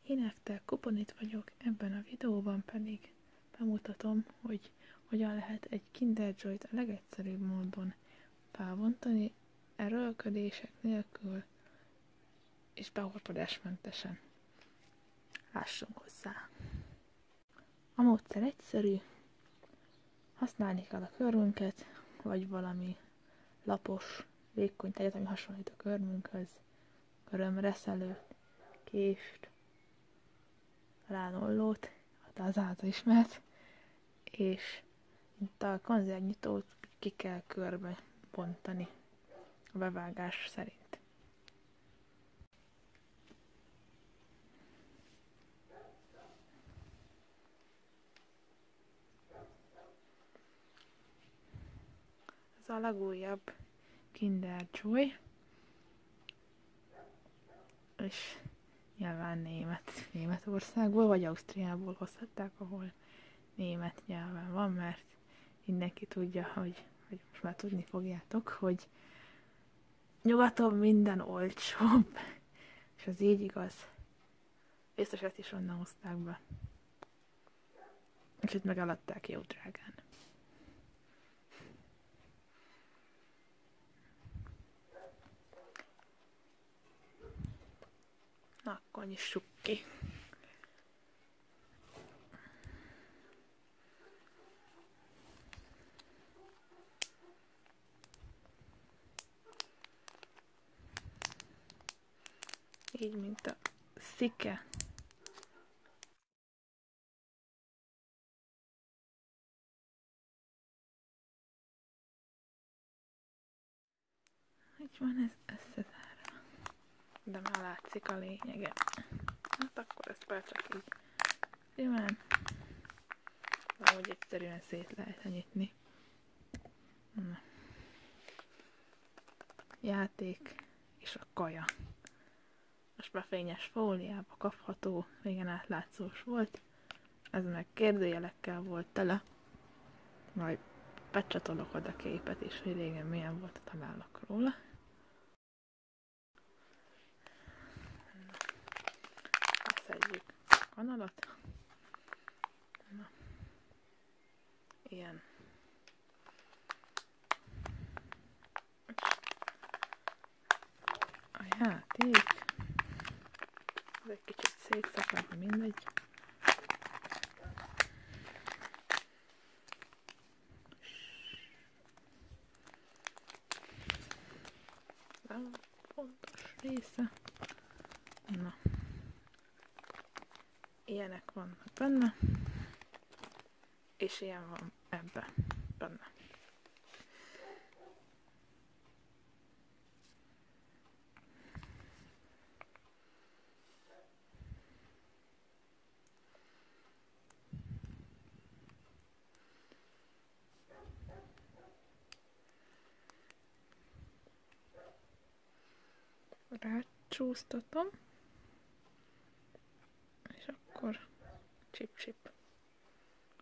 Énektel Kuponit vagyok, ebben a videóban pedig bemutatom, hogy hogyan lehet egy Kinder Joy-t a legegyszerűbb módon felbontani, erőlködések nélkül és behorpadásmentesen. Lássunk hozzá! A módszer egyszerű, használni kell a körmünket, vagy valami lapos, vékony tegyet, ami hasonlít a körmünkhöz, körömreszelőt, kést, ránollót, az által ismert, és itt a konzervnyitót ki kell körbe bontani a bevágás szerint. Ez a legújabb Kinder Joy, és nyilván Németországból vagy Ausztriából hozhatták, ahol német nyelven van, mert mindenki tudja, hogy most már tudni fogjátok, hogy nyugaton minden olcsóbb, és az így igaz. Biztos ezt is onnan hozták be. És itt meg eladták jó drágán. Na, akkor nyissuk ki. Így, mint a szike. Így van ez összezárva. De már látszik a lényege. Hát akkor ezt már csak így simán, valahogy egyszerűen szét lehet nyitni. Na. Játék és a kaja. Most már fényes fóliába kapható, régen átlátszós volt. Ez meg kérdőjelekkel volt tele. Majd becsatolok oda képet is, hogy régen milyen volt, találok róla. Beszedjük a kanalat. Na. Ilyen. A játék. Ez egy kicsit szétszakad, de mindegy. Nem fontos része. Na. Ilyenek vannak benne. És ilyen van ebben benne. Rácsúsztatom, és akkor csip-csip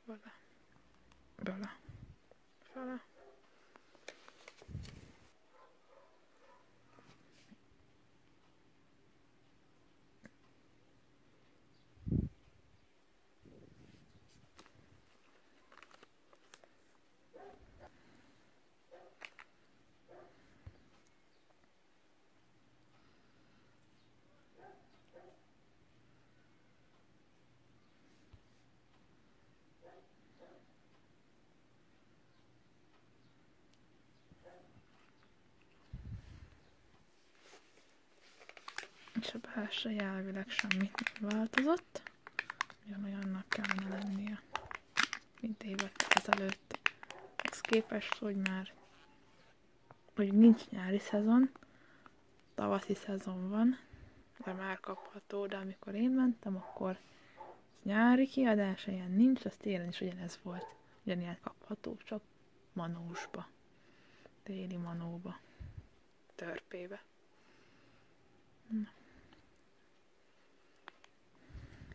bele, fele. És a belső elvileg semmit nem változott. Ugyanolyannak kellene lennie, mint évekkel ezelőtt. Ez képest, hogy hogy nincs nyári szezon, tavaszi szezon van, de már kapható, de amikor én mentem, akkor nyári kiadása ilyen nincs, az télen is ugyanez volt. Ugyanilyen kapható, csak manósba, téli manóba, törpébe. Na.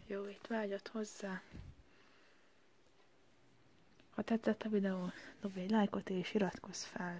Jó, itt vágyat hozzá. Ha tetszett a videó, dobj egy lájkot és iratkozz fel.